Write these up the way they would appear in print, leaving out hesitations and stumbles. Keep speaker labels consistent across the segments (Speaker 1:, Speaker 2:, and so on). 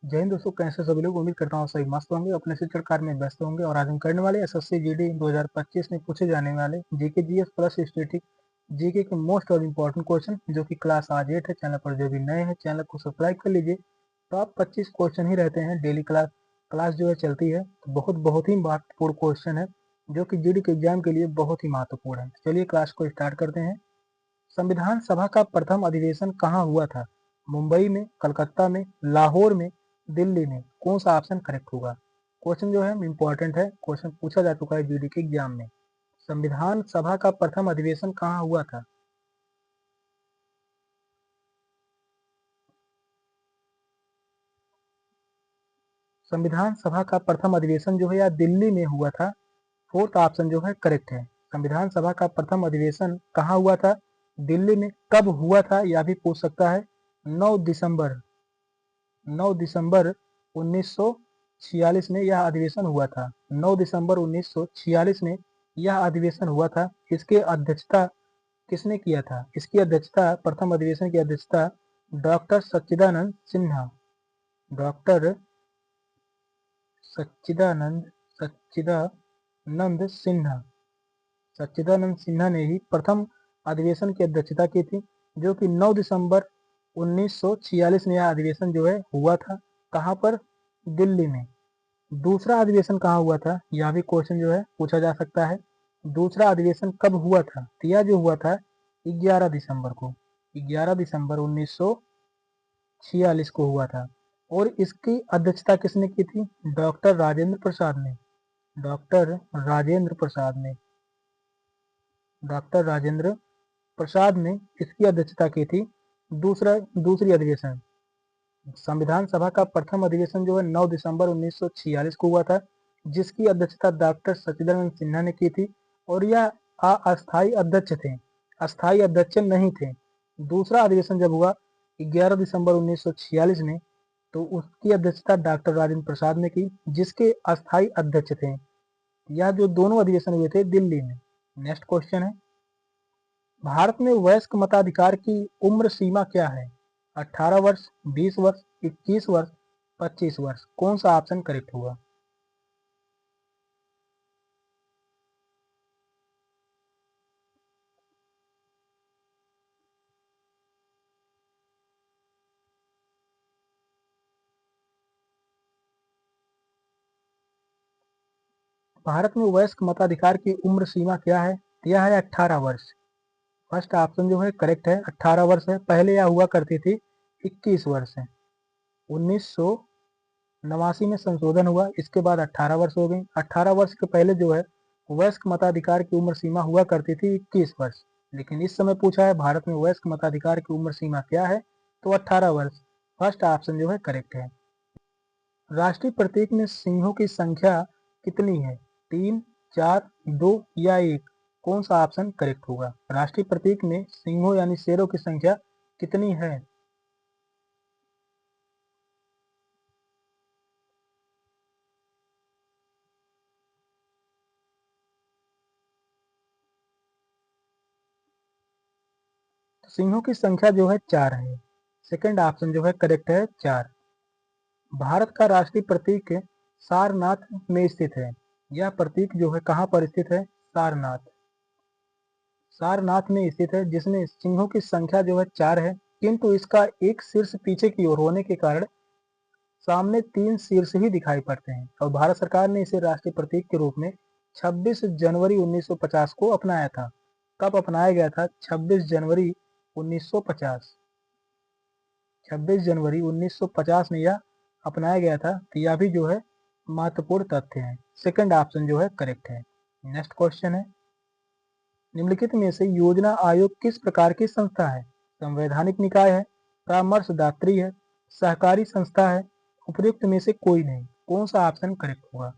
Speaker 1: जय हिंद दोस्तों, कैसे सभी लोग। उम्मीद करता हूँ सभी मस्त होंगे, अपने शिक्षण कार्य में व्यस्त होंगे। और आज हम करने वाले एसएससी जीडी 2025 में पूछे जाने वाले GK GS plus static GK के मोस्ट और इम्पोर्टेंट क्वेश्चन, जो कि क्लास आज 8 है। चैनल पर जो भी नए हैं चैनल को सब्सक्राइब कर लीजिए। टॉप 25 क्वेश्चन ही रहते हैं डेली। क्लास जो है चलती है, तो बहुत ही महत्वपूर्ण क्वेश्चन है, जो कि जीडी के एग्जाम के लिए बहुत ही महत्वपूर्ण है। चलिए क्लास को स्टार्ट करते हैं। संविधान सभा का प्रथम अधिवेशन कहाँ हुआ था? मुंबई में, कलकत्ता में, लाहौर में, दिल्ली में। कौन सा ऑप्शन करेक्ट होगा? क्वेश्चन जो है इंपॉर्टेंट है, क्वेश्चन पूछा जा चुका है जीडी के एग्जाम में। संविधान सभा का प्रथम अधिवेशन कहाँ हुआ था? संविधान सभा का प्रथम अधिवेशन जो है या दिल्ली में हुआ था। फोर्थ ऑप्शन जो है करेक्ट है। संविधान सभा का प्रथम अधिवेशन कहाँ हुआ था? दिल्ली में। कब हुआ था यह भी पूछ सकता है। 9 दिसंबर 9 दिसंबर 1946 में यह अधिवेशन हुआ था। 9 दिसंबर 1946 में यह अधिवेशन हुआ था। इसके अध्यक्षता किसने किया था? इसकी अध्यक्षता, प्रथम अधिवेशन की अध्यक्षता डॉक्टर सच्चिदानंद सिन्हा डॉक्टर सच्चिदानंद सच्चिदानंद सिन्हा सच्चिदानंद सिन्हा ने ही प्रथम अधिवेशन की अध्यक्षता की थी, जो कि 9 दिसंबर 1946 में यह अधिवेशन जो है हुआ था। कहाँ पर? दिल्ली में। दूसरा अधिवेशन कहाँ हुआ था, यह भी क्वेश्चन जो है पूछा जा सकता है। दूसरा अधिवेशन कब हुआ था? तो यह जो हुआ था 11 दिसंबर को, 11 दिसंबर 1946 को हुआ था। और इसकी अध्यक्षता किसने की थी? डॉक्टर राजेंद्र प्रसाद ने डॉक्टर राजेंद्र प्रसाद ने डॉक्टर राजेंद्र प्रसाद ने इसकी अध्यक्षता की थी। दूसरी अधिवेशन, संविधान सभा का प्रथम अधिवेशन जो है 9 दिसंबर 1946 को हुआ था, जिसकी अध्यक्षता डॉक्टर सच्चिदानंद सिन्हा ने की थी। और यह अस्थायी अध्यक्ष थे, अस्थायी अध्यक्ष नहीं थे। दूसरा अधिवेशन जब हुआ 11 दिसंबर 1946 में, तो उसकी अध्यक्षता डॉक्टर राजेंद्र प्रसाद ने की, जिसके अस्थायी अध्यक्ष थे। यह जो दोनों अधिवेशन हुए थे दिल्ली में। नेक्स्ट क्वेश्चन है, भारत में वयस्क मताधिकार की उम्र सीमा क्या है? 18 वर्ष, 20 वर्ष, 21 वर्ष, 25 वर्ष। कौन सा ऑप्शन करेक्ट होगा? भारत में वयस्क मताधिकार की उम्र सीमा क्या है? यह है 18 वर्ष। फर्स्ट ऑप्शन जो है करेक्ट है, 18 वर्ष है। पहले यह हुआ करती थी 21 वर्ष है। 1989 में संशोधन हुआ, इसके बाद 18 वर्ष हो गई। 18 वर्ष के पहले जो है वयस्क मताधिकार की उम्र सीमा हुआ करती थी 21 वर्ष। लेकिन इस समय पूछा है भारत में वयस्क मताधिकार की उम्र सीमा क्या है, तो 18 वर्ष। फर्स्ट ऑप्शन जो है करेक्ट है। राष्ट्रीय प्रतीक में सिंहों की संख्या कितनी है? 3, 4, 2 या 1। कौन सा ऑप्शन करेक्ट होगा? राष्ट्रीय प्रतीक में सिंहों यानी शेरों की संख्या कितनी है? सिंहों की संख्या जो है 4 है। सेकंड ऑप्शन जो है करेक्ट है, 4। भारत का राष्ट्रीय प्रतीक सारनाथ में स्थित है। यह प्रतीक जो है कहाँ पर स्थित है? सारनाथ में स्थित है, जिसमें सिंहों की संख्या जो है 4 है। किंतु इसका एक शीर्ष पीछे की ओर होने के कारण सामने 3 शीर्ष ही दिखाई पड़ते हैं। और भारत सरकार ने इसे राष्ट्रीय प्रतीक के रूप में 26 जनवरी 1950 को अपनाया था। कब अपनाया गया था? 26 जनवरी 1950। 26 जनवरी 1950 में यह अपनाया गया था। तो यह भी जो है महत्वपूर्ण तथ्य है। सेकंड ऑप्शन जो है करेक्ट है। नेक्स्ट क्वेश्चन है, निम्नलिखित में से योजना आयोग किस प्रकार की संस्था है? संवैधानिक निकाय है, परामर्शदात्री है, सहकारी संस्था है, उपयुक्त में से कोई नहीं। कौन सा ऑप्शन करेक्ट होगा?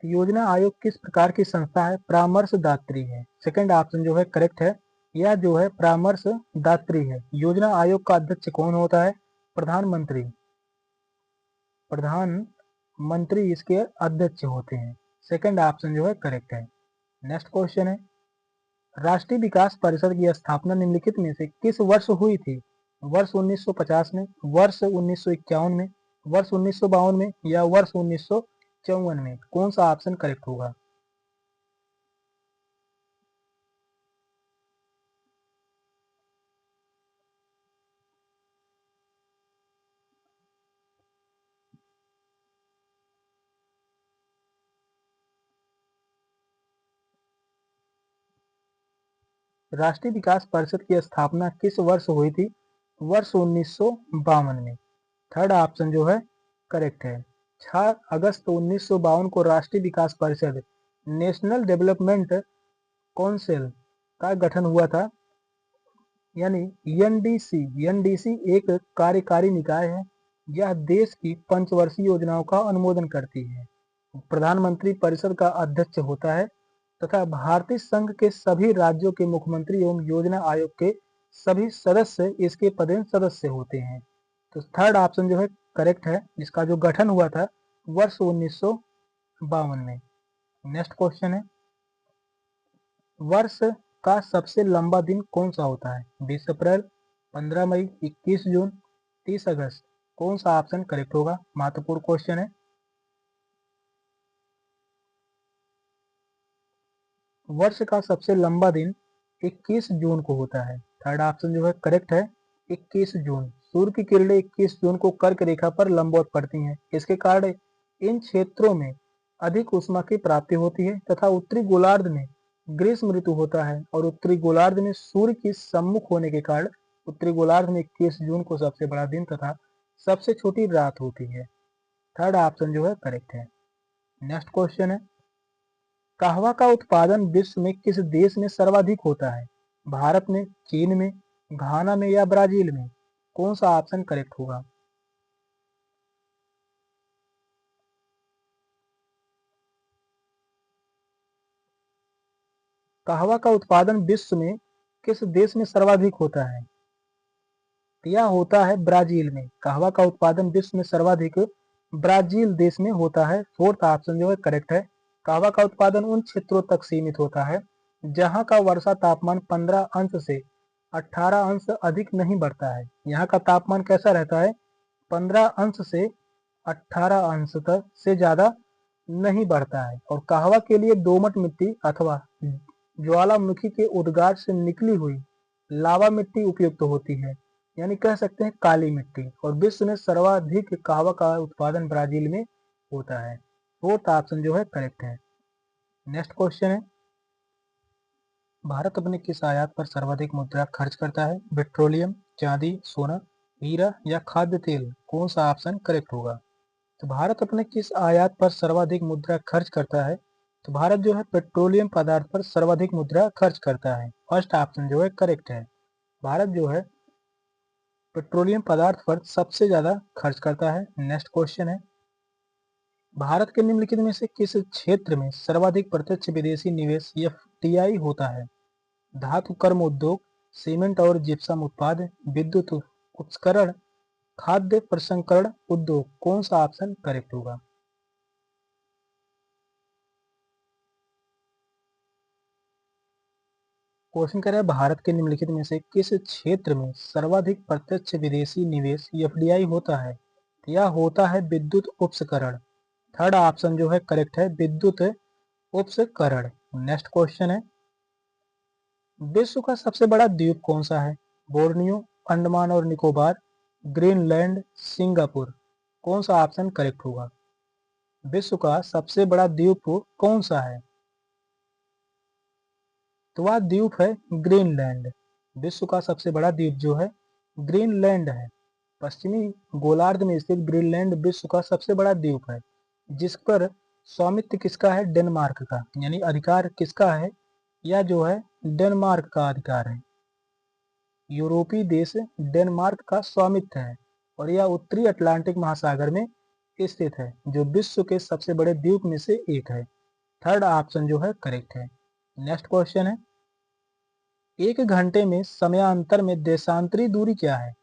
Speaker 1: योजना आयोग किस प्रकार की संस्था है? परामर्शदात्री है। सेकंड ऑप्शन जो है करेक्ट है। यह जो है परामर्शदात्री है। योजना आयोग का अध्यक्ष कौन होता है? प्रधानमंत्री। प्रधानमंत्री इसके अध्यक्ष होते हैं। सेकंड ऑप्शन जो है करेक्ट है। नेक्स्ट क्वेश्चन है, राष्ट्रीय विकास परिषद की स्थापना निम्नलिखित में से किस वर्ष हुई थी? वर्ष 1950 में, वर्ष 1951 में, वर्ष 1952 में या वर्ष 1954 में? कौन सा ऑप्शन करेक्ट होगा? राष्ट्रीय विकास परिषद की स्थापना किस वर्ष हुई थी? वर्ष 1952 में। थर्ड ऑप्शन जो है करेक्ट है। 6 अगस्त 1952 को राष्ट्रीय विकास परिषद नेशनल डेवलपमेंट काउंसिल का गठन हुआ था, यानी एनडीसी एक कार्यकारी निकाय है। यह देश की पंचवर्षीय योजनाओं का अनुमोदन करती है। प्रधानमंत्री परिषद का अध्यक्ष होता है तथा भारतीय संघ के सभी राज्यों के मुख्यमंत्री एवं योजना आयोग के सभी सदस्य इसके पदेन सदस्य होते हैं। तो थर्ड ऑप्शन जो है करेक्ट है, जिसका जो गठन हुआ था वर्ष 1952 में। नेक्स्ट क्वेश्चन है, वर्ष का सबसे लंबा दिन कौन सा होता है? 20 अप्रैल, 15 मई, 21 जून, 30 अगस्त? कौन सा ऑप्शन करेक्ट होगा? महत्वपूर्ण क्वेश्चन है। वर्ष का सबसे लंबा दिन 21 जून को होता है। थर्ड ऑप्शन जो है करेक्ट है, 21 जून। सूर्य की किरणें 21 जून को कर्क रेखा पर लंबवत पड़ती हैं। इसके कारण इन क्षेत्रों में अधिक उष्मा की प्राप्ति होती है तथा उत्तरी गोलार्ध में ग्रीष्म ऋतु होता है और उत्तरी गोलार्ध में सूर्य के सम्मुख होने के कारण उत्तरी गोलार्ध में 21 जून को सबसे बड़ा दिन तथा सबसे छोटी रात होती है। थर्ड ऑप्शन जो है करेक्ट है। नेक्स्ट क्वेश्चन है, कहवा का उत्पादन विश्व में किस देश में सर्वाधिक होता है? भारत में, चीन में, घाना में या ब्राजील में? कौन सा ऑप्शन करेक्ट होगा? कहवा का उत्पादन विश्व में किस देश में सर्वाधिक होता है? यह होता है ब्राजील में। कहवा का उत्पादन विश्व में सर्वाधिक ब्राजील देश में होता है। फोर्थ ऑप्शन जो है करेक्ट है। कहवा का उत्पादन उन क्षेत्रों तक सीमित होता है जहां का वर्षा तापमान 15 अंश से 18 अंश अधिक नहीं बढ़ता है। यहाँ का तापमान कैसा रहता है? 15 अंश से 18 अंश तक से ज्यादा नहीं बढ़ता है। और कहवा के लिए दोमट मिट्टी अथवा ज्वालामुखी के उद्गार से निकली हुई लावा मिट्टी उपयुक्त होती है, यानी कह सकते हैं काली मिट्टी। और विश्व में सर्वाधिक कहवा का उत्पादन ब्राजील में होता है। फोर्थ ऑप्शन जो है करेक्ट है। नेक्स्ट क्वेश्चन है, भारत अपने किस आयात पर सर्वाधिक मुद्रा खर्च करता है? पेट्रोलियम, चांदी, सोना, हीरा या खाद्य तेल? कौन सा ऑप्शन करेक्ट होगा? तो भारत अपने किस आयात पर सर्वाधिक मुद्रा खर्च करता है? तो भारत जो है पेट्रोलियम पदार्थ पर सर्वाधिक मुद्रा खर्च करता है। फर्स्ट ऑप्शन जो है करेक्ट है। भारत जो है पेट्रोलियम पदार्थ पर सबसे ज्यादा खर्च करता है। नेक्स्ट क्वेश्चन है, भारत के निम्नलिखित में से किस क्षेत्र में सर्वाधिक प्रत्यक्ष विदेशी निवेश एफडीआई होता है? धातु कर्म उद्योग, सीमेंट और जिप्सम उत्पाद, विद्युत उपकरण, खाद्य प्रसंस्करण उद्योग? कौन सा ऑप्शन करेक्ट होगा? क्वेश्चन कह रहा है, भारत के निम्नलिखित में से किस क्षेत्र में सर्वाधिक प्रत्यक्ष विदेशी निवेश एफडीआई होता है? यह होता है विद्युत उपकरण। थर्ड ऑप्शन जो है करेक्ट है, विद्युत उपकरण। नेक्स्ट क्वेश्चन है, विश्व का सबसे बड़ा द्वीप कौन सा है? बोर्नियो, अंडमान और निकोबार, ग्रीनलैंड, सिंगापुर? कौन सा ऑप्शन करेक्ट होगा? विश्व का सबसे बड़ा द्वीप कौन सा है? तो वह द्वीप है ग्रीनलैंड। विश्व का सबसे बड़ा द्वीप जो है ग्रीनलैंड है। पश्चिमी गोलार्ध में स्थित ग्रीनलैंड विश्व का सबसे बड़ा द्वीप है, जिस पर स्वामित्व किसका है? डेनमार्क का, यानी अधिकार किसका है? यह जो है डेनमार्क का अधिकार है। यूरोपीय देश डेनमार्क का स्वामित्व है और यह उत्तरी अटलांटिक महासागर में स्थित है, जो विश्व के सबसे बड़े द्वीप में से एक है। थर्ड ऑप्शन जो है करेक्ट है। नेक्स्ट क्वेश्चन है, एक घंटे में समयांतर में देशांतरी दूरी क्या है?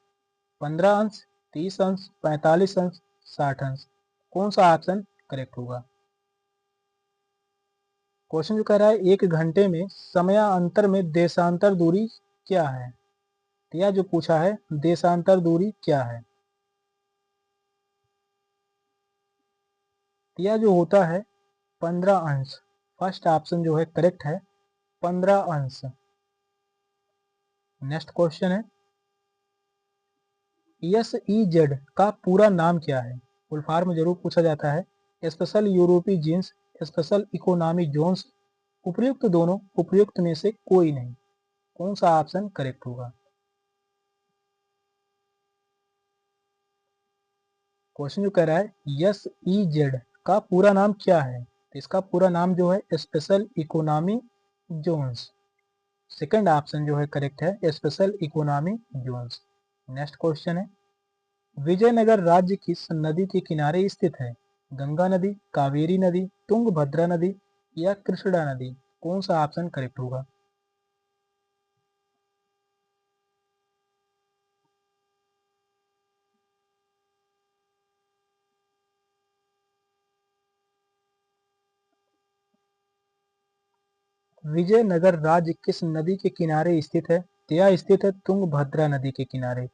Speaker 1: 15 अंश, 30 अंश, 45 अंश, 60 अंश? कौन सा ऑप्शन करेक्ट होगा? क्वेश्चन जो कह रहा है 1 घंटे में समयांतर में देशांतर दूरी क्या है? तो यह जो पूछा है देशांतर दूरी क्या है? तो यह जो होता है 15 अंश। फर्स्ट ऑप्शन जो है करेक्ट है 15 अंश। नेक्स्ट क्वेश्चन है SEZ का पूरा नाम क्या है? फुल फॉर्म जरूर पूछा जाता है। स्पेशल यूरोपीय जीन्स, स्पेशल इकोनॉमी जोन्स, उपयुक्त दोनों, उपयुक्त में से कोई नहीं। कौन सा ऑप्शन करेक्ट होगा? क्वेश्चन जो कह रहा है SEZ का पूरा नाम क्या है? तो इसका पूरा नाम जो है special economy zones. Second option जो है करेक्ट है special economy zones. Next question है विजयनगर राज्य किस नदी के किनारे स्थित है? गंगा नदी, कावेरी नदी, तुंगभद्रा नदी या कृष्णा नदी? कौन सा ऑप्शन करेक्ट होगा? विजयनगर राज्य किस नदी के किनारे स्थित है? तो यह स्थित है तुंगभद्रा नदी के किनारे।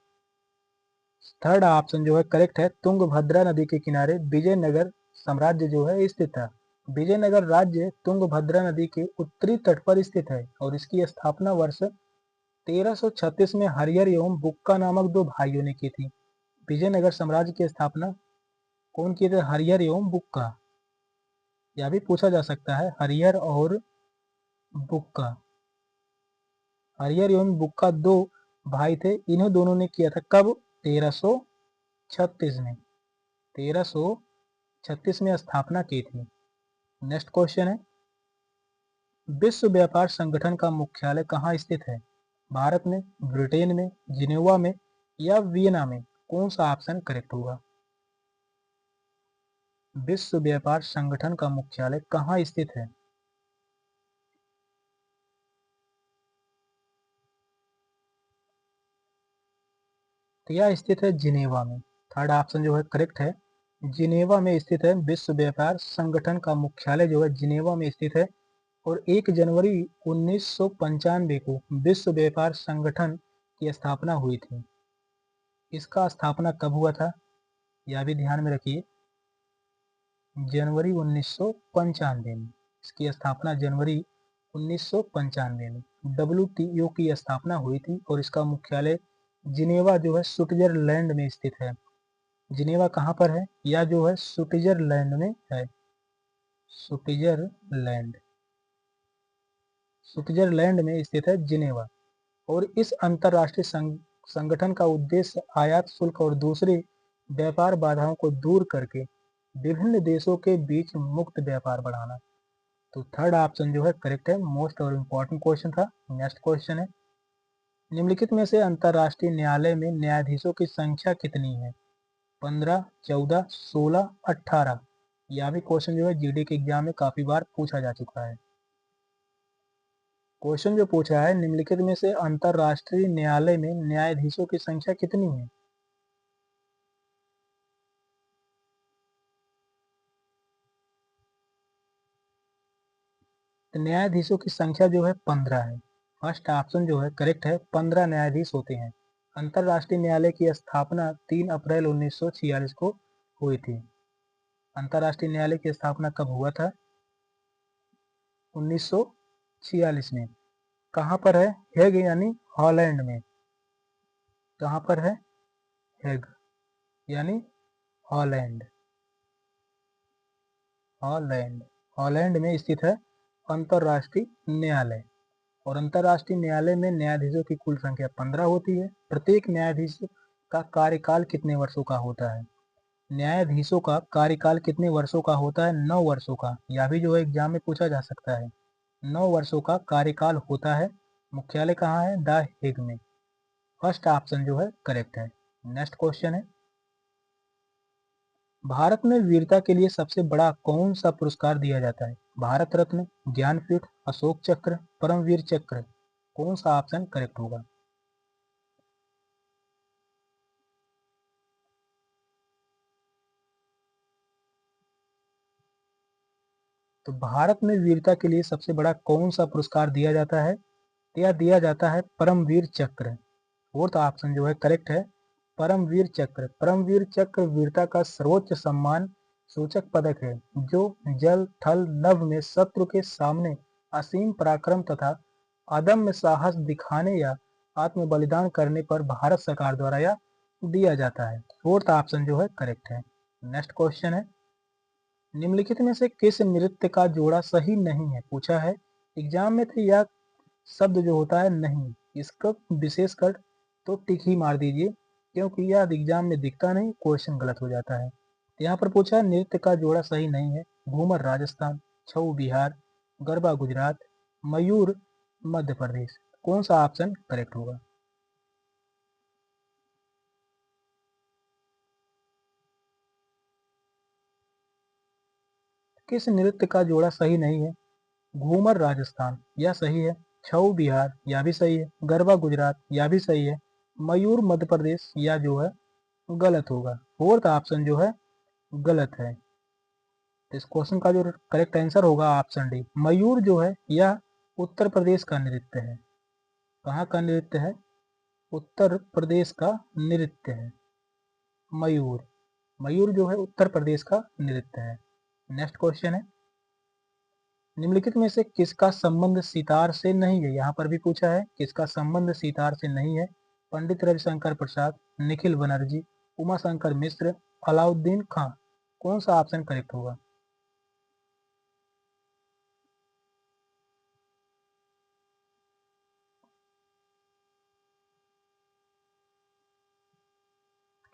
Speaker 1: थर्ड ऑप्शन जो है करेक्ट है तुंगभद्रा नदी के किनारे विजयनगर साम्राज्य जो है स्थित था। विजयनगर राज्य तुंगभद्रा नदी के उत्तरी तट पर स्थित है और इसकी स्थापना वर्ष 1336 में हरिहर एवं बुक्का नामक दो भाइयों ने की थी। विजयनगर साम्राज्य की स्थापना कौन किए थे? हरिहर एवं बुक्का। यह भी पूछा जा सकता है हरिहर और बुक्का। हरिहर एवं बुक्का दो भाई थे, इन्हें दोनों ने किया था कब? 1336 में। 1336 में स्थापना की थी। नेक्स्ट क्वेश्चन है विश्व व्यापार संगठन का मुख्यालय कहाँ स्थित है? भारत में, ब्रिटेन में, जिनेवा में या वियना में? कौन सा ऑप्शन करेक्ट होगा? विश्व व्यापार संगठन का मुख्यालय कहाँ स्थित है? तो यह स्थित है जिनेवा में। थर्ड ऑप्शन जो है करेक्ट है जिनेवा में स्थित है। विश्व व्यापार संगठन का मुख्यालय जो है जिनेवा में स्थित है और 1 जनवरी 1995 को विश्व व्यापार संगठन की स्थापना हुई थी। इसका स्थापना कब हुआ था? यह भी ध्यान में रखिए, जनवरी 1995 में। इसकी स्थापना जनवरी 1995 में WTO की स्थापना हुई थी और इसका मुख्यालय जिनेवा जो है स्विट्जरलैंड में स्थित है। जिनेवा कहाँ पर है? यह जो है स्विट्जरलैंड में है। स्विट्जरलैंड, स्विट्जरलैंड में स्थित है जिनेवा। और इस अंतरराष्ट्रीय संगठन का उद्देश्य आयात शुल्क और दूसरी व्यापार बाधाओं को दूर करके विभिन्न देशों के बीच मुक्त व्यापार बढ़ाना। तो थर्ड ऑप्शन जो है करेक्ट है। मोस्ट और इम्पोर्टेंट क्वेश्चन था। नेक्स्ट क्वेश्चन है निम्नलिखित में से अंतरराष्ट्रीय न्यायालय में न्यायाधीशों की संख्या कितनी है? 15, 14, 16, 18? यह भी क्वेश्चन जो है जीडी के एग्जाम में काफी बार पूछा जा चुका है। क्वेश्चन जो पूछा है निम्नलिखित में से अंतरराष्ट्रीय न्यायालय में न्यायाधीशों की संख्या कितनी है? तो न्यायाधीशों की संख्या जो है 15 है। फर्स्ट ऑप्शन जो है करेक्ट है 15 न्यायाधीश होते हैं। अंतरराष्ट्रीय न्यायालय की स्थापना 3 अप्रैल 1946 को हुई थी। अंतरराष्ट्रीय न्यायालय की स्थापना कब हुआ था? 1946 में। कहाँ पर है? हेग यानी हॉलैंड में। कहाँ पर है? हेग यानी हॉलैंड। हॉलैंड, हॉलैंड में स्थित है अंतरराष्ट्रीय न्यायालय। और अंतरराष्ट्रीय न्यायालय में न्यायाधीशों की कुल संख्या 15 होती है। प्रत्येक न्यायाधीश का कार्यकाल कितने वर्षों का होता है? न्यायाधीशों का कार्यकाल कितने वर्षों का होता है? 9 वर्षों का। यह भी जो है एग्जाम में पूछा जा सकता है। 9 वर्षों का कार्यकाल होता है। मुख्यालय कहाँ है? द हेग में। फर्स्ट ऑप्शन जो है करेक्ट है। नेक्स्ट क्वेश्चन है भारत में वीरता के लिए सबसे बड़ा कौन सा पुरस्कार दिया जाता है? भारत रत्न, ज्ञानपीठ, अशोक चक्र, परमवीर चक्र? कौन सा ऑप्शन करेक्ट होगा? तो भारत में वीरता के लिए सबसे बड़ा कौन सा पुरस्कार दिया जाता है? यह दिया जाता है परमवीर चक्र। फोर्थ ऑप्शन जो है करेक्ट है, परमवीर चक्र। परमवीर चक्र वीरता का सर्वोच्च सम्मान सूचक पदक है जो जल थल नभ में शत्रु के सामने असीम पराक्रम तथा अदम्य साहस दिखाने या आत्म बलिदान करने पर भारत सरकार द्वारा यह दिया जाता है। फोर्थ ऑप्शन जो है करेक्ट है। नेक्स्ट क्वेश्चन है, निम्नलिखित में से किस नृत्य का जोड़ा सही नहीं है? पूछा है एग्जाम में, तो यह शब्द जो होता है नहीं, इसका विशेषकर तो टिक ही मार दीजिए क्योंकि यह एग्जाम में दिखता नहीं, क्वेश्चन गलत हो जाता है। तो यहाँ पर पूछा नृत्य का जोड़ा सही नहीं है, घूमर राजस्थान, छऊ बिहार, गरबा गुजरात, मयूर मध्य प्रदेश। कौन सा ऑप्शन करेक्ट होगा? किस नृत्य का जोड़ा सही नहीं है? घूमर राजस्थान, यह सही है। छऊ बिहार, यह भी सही है। गरबा गुजरात, यह भी सही है। मयूर मध्य प्रदेश, यह जो है गलत होगा। फोर्थ ऑप्शन जो है गलत है। इस क्वेश्चन का जो करेक्ट आंसर होगा ऑप्शन डी, मयूर जो है यह उत्तर प्रदेश का नृत्य है। कहाँ का नृत्य है? उत्तर प्रदेश का नृत्य है मयूर। मयूर जो है उत्तर प्रदेश का नृत्य है। नेक्स्ट क्वेश्चन है, निम्नलिखित में से किसका संबंध सितार से नहीं है? यहाँ पर भी पूछा है किसका संबंध सितार से नहीं है? पंडित रविशंकर प्रसाद, निखिल बनर्जी, उमा शंकर मिश्र, अलाउद्दीन खां। कौन सा ऑप्शन करेक्ट होगा?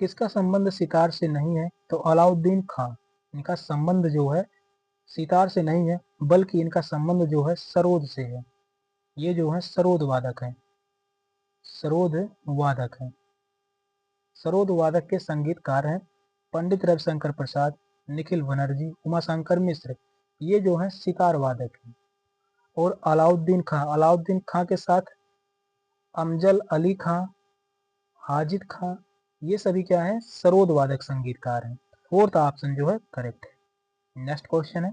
Speaker 1: किसका संबंध सितार से नहीं है? तो अलाउद्दीन खां। इनका संबंध जो है सितार से नहीं है, बल्कि इनका संबंध जो है सरोद से है। ये जो है सरोद वादक है, सरोद वादक है। सरोद वादक के संगीतकार हैं पंडित रविशंकर प्रसाद, निखिल बनर्जी, उमाशंकर मिश्र। ये जो है सितार वादक हैं। और अलाउद्दीन खां के साथ अमजल अली खां, हाजिद खां, ये सभी क्या है? सरोद वादक संगीतकार हैं। फोर्थ ऑप्शन जो है करेक्ट है। नेक्स्ट क्वेश्चन है,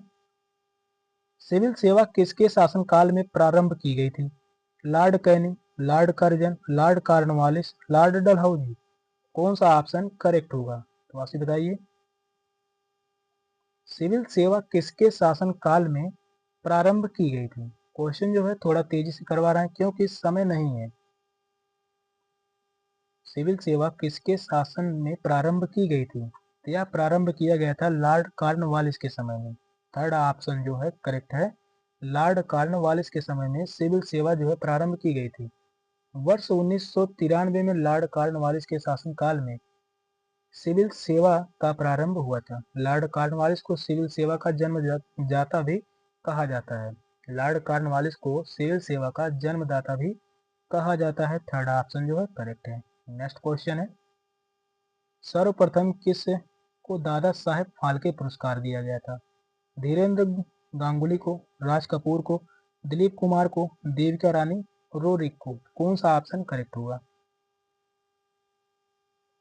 Speaker 1: सिविल सेवा किसके शासनकाल में प्रारंभ की गई थी? Lord Canning, Lord Curzon, Lord Cornwallis, Lord Dalhousie. कौन सा ऑप्शन करेक्ट होगा? तो आप बताइए, सिविल सेवा किसके शासनकाल में प्रारंभ की गई थी? क्वेश्चन जो है थोड़ा तेजी से करवा रहे हैं क्योंकि समय नहीं है। सिविल सेवा किसके शासन में प्रारंभ की गई थी? तो यह प्रारंभ किया गया था लॉर्ड कॉर्नवालिस के समय में। थर्ड ऑप्शन जो है करेक्ट है, लॉर्ड कॉर्नवालिस के समय में सिविल सेवा जो है प्रारंभ की गई थी। वर्ष 1993 में लॉर्ड कॉर्नवालिस के शासनकाल में सिविल सेवा का प्रारंभ हुआ था। लॉर्ड कॉर्नवालिस को सिविल सेवा का जन्मदाता भी कहा जाता है। लॉर्ड कॉर्नवालिस को सिविल सेवा का जन्मदाता भी कहा जाता है। थर्ड ऑप्शन जो है करेक्ट है। नेक्स्ट क्वेश्चन है, सर्वप्रथम किस को दादा साहेब फाल्के पुरस्कार दिया गया था? धीरेन्द्र गांगुली को, राज कपूर को, दिलीप कुमार को, देविका रानी रोरिक को। कौन सा ऑप्शन करेक्ट होगा?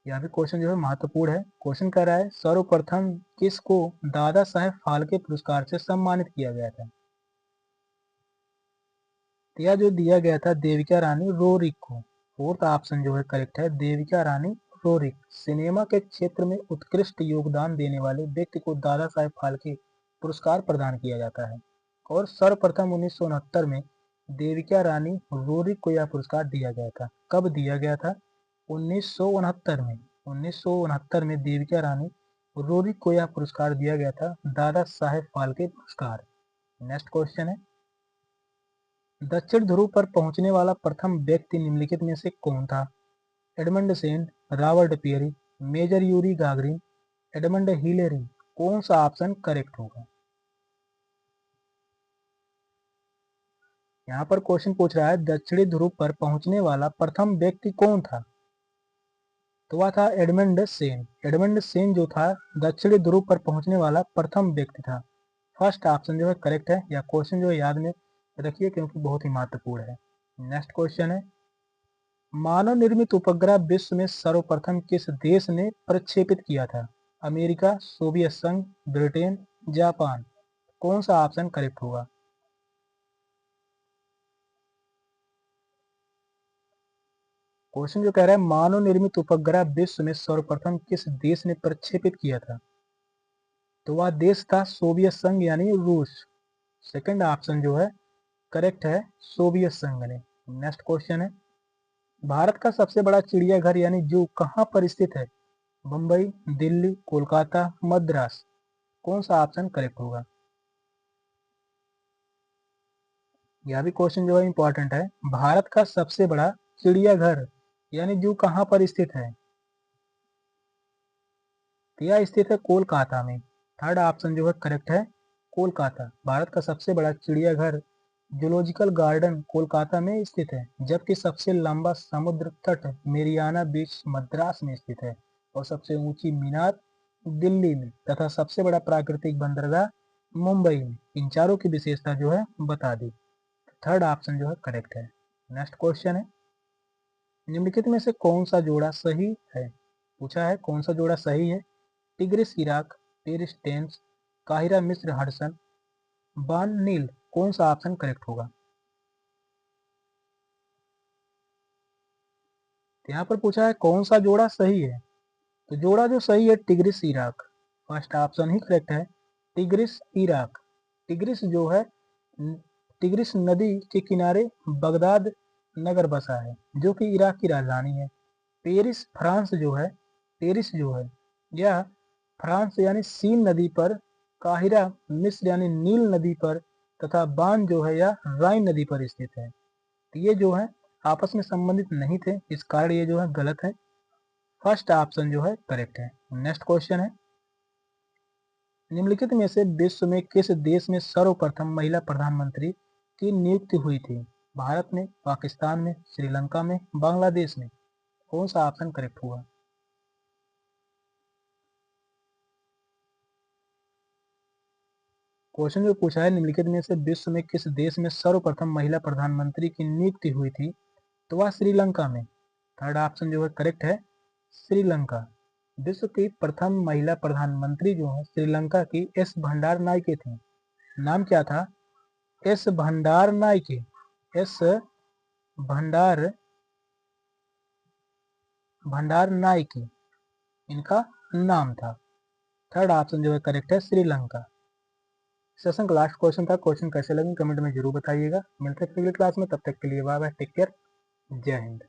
Speaker 1: यह भी क्वेश्चन जो है महत्वपूर्ण है। क्वेश्चन कह रहा है सर्वप्रथम किस को दादा साहेब फाल्के पुरस्कार से सम्मानित किया गया था? यह जो दिया गया था देविका रानी रोरिक को। फोर्थ ऑप्शन जो है करेक्ट है, देविका रानी रोरिक। सिनेमा के क्षेत्र में उत्कृष्ट योगदान देने वाले व्यक्ति को दादा साहेब फाल्के पुरस्कार प्रदान किया जाता है और सर्वप्रथम 1969 में देविका रानी रोरिक को यह पुरस्कार दिया गया था। कब दिया गया था? 1969 में। 1969 में देविका रानी रोरिक को यह पुरस्कार दिया गया था, दादा साहेब फाल्के पुरस्कार। नेक्स्ट क्वेश्चन है, दक्षिण ध्रुव पर पहुंचने वाला प्रथम व्यक्ति निम्नलिखित में से कौन था? Edmund Sen, Robert Peary, Major Yuri Gagarin, Edmund Hillary. कौन सा ऑप्शन करेक्ट होगा? यहाँ पर क्वेश्चन पूछ रहा है दक्षिणी ध्रुव पर पहुंचने वाला प्रथम व्यक्ति कौन था? तो वह था एडमंड सेन। एडमंड सेन जो था दक्षिणी ध्रुव पर पहुंचने वाला प्रथम व्यक्ति था। फर्स्ट ऑप्शन जो है करेक्ट है। यह क्वेश्चन जो है याद में रखिए क्योंकि बहुत ही महत्वपूर्ण है। नेक्स्ट क्वेश्चन है, मानव निर्मित उपग्रह विश्व में सर्वप्रथम किस देश ने प्रक्षेपित किया था? अमेरिका, सोवियत संघ, ब्रिटेन, जापान। कौन सा ऑप्शन करेक्ट होगा? क्वेश्चन जो कह रहा है मानव निर्मित उपग्रह विश्व में सर्वप्रथम किस देश ने प्रक्षेपित किया था? तो वह देश था सोवियत संघ यानी रूस। सेकंड ऑप्शन जो है करेक्ट है, सोवियत संघ ने। नेक्स्ट क्वेश्चन है भारत का सबसे बड़ा चिड़ियाघर यानी जू कहाँ पर स्थित है? मुंबई, दिल्ली, कोलकाता, मद्रास। कौन सा ऑप्शन करेक्ट होगा? यह भी क्वेश्चन जो है इंपॉर्टेंट है। भारत का सबसे बड़ा चिड़ियाघर यानी जू कहाँ पर स्थित है? तो यह स्थित है कोलकाता में। थर्ड ऑप्शन जो है करेक्ट है, कोलकाता। भारत का सबसे बड़ा चिड़ियाघर जूलॉजिकल गार्डन कोलकाता में स्थित है, जबकि सबसे लंबा समुद्र तट मेरियाना बीच मद्रास में स्थित है और सबसे ऊंची मीनार दिल्ली में तथा सबसे बड़ा प्राकृतिक बंदरगाह मुंबई में। इन चारों की विशेषता जो है बता दी। थर्ड ऑप्शन जो है करेक्ट है। नेक्स्ट क्वेश्चन है निम्नलिखित में से कौन सा जोड़ा सही है? पूछा है कौन सा जोड़ा सही है? टिग्रिस इराक, पेरिस टेम्स, काहिरा मिस्र हडसन, बान नील। कौन सा ऑप्शन करेक्ट होगा? तो यहाँ पर पूछा है कौन सा जोड़ा सही है, तो जोड़ा जो सही है टिग्रिस इराक। फर्स्ट ऑप्शन ही करेक्ट है, टिग्रिस इराक। टिग्रिस जो है टिग्रिस नदी के किनारे बगदाद नगर बसा है जो कि इराक की राजधानी है। पेरिस फ्रांस जो है, पेरिस जो है यह फ्रांस यानी सीन नदी पर, काहिरा मिस्र यानी नील नदी पर तथा बान जो है यह राइन नदी पर स्थित है। तो ये जो है आपस में संबंधित नहीं थे, इस कारण ये जो है गलत है। फर्स्ट ऑप्शन जो है करेक्ट है। नेक्स्ट क्वेश्चन है निम्नलिखित में से विश्व में किस देश में सर्वप्रथम महिला प्रधानमंत्री की नियुक्ति हुई थी? भारत में, पाकिस्तान में, श्रीलंका में, बांग्लादेश में। कौन सा ऑप्शन करेक्ट हुआ? क्वेश्चन जो पूछा है निम्नलिखित में से विश्व में किस देश में सर्वप्रथम महिला प्रधानमंत्री की नियुक्ति हुई थी? तो वह श्रीलंका में। थर्ड ऑप्शन जो है करेक्ट है, श्रीलंका। विश्व की प्रथम महिला प्रधानमंत्री जो है श्रीलंका की एस भंडार नायके थी। नाम क्या था? एस भंडार नायके। एस भंडार भंडार नायके इनका नाम था। थर्ड ऑप्शन जो है करेक्ट है, श्रीलंका। सेशन का लास्ट क्वेश्चन था। क्वेश्चन कैसे लगे कमेंट में जरूर बताइएगा। मिलते हैं अगली क्लास में, तब तक के लिए बाय बाय, टेक केयर, जय हिंद।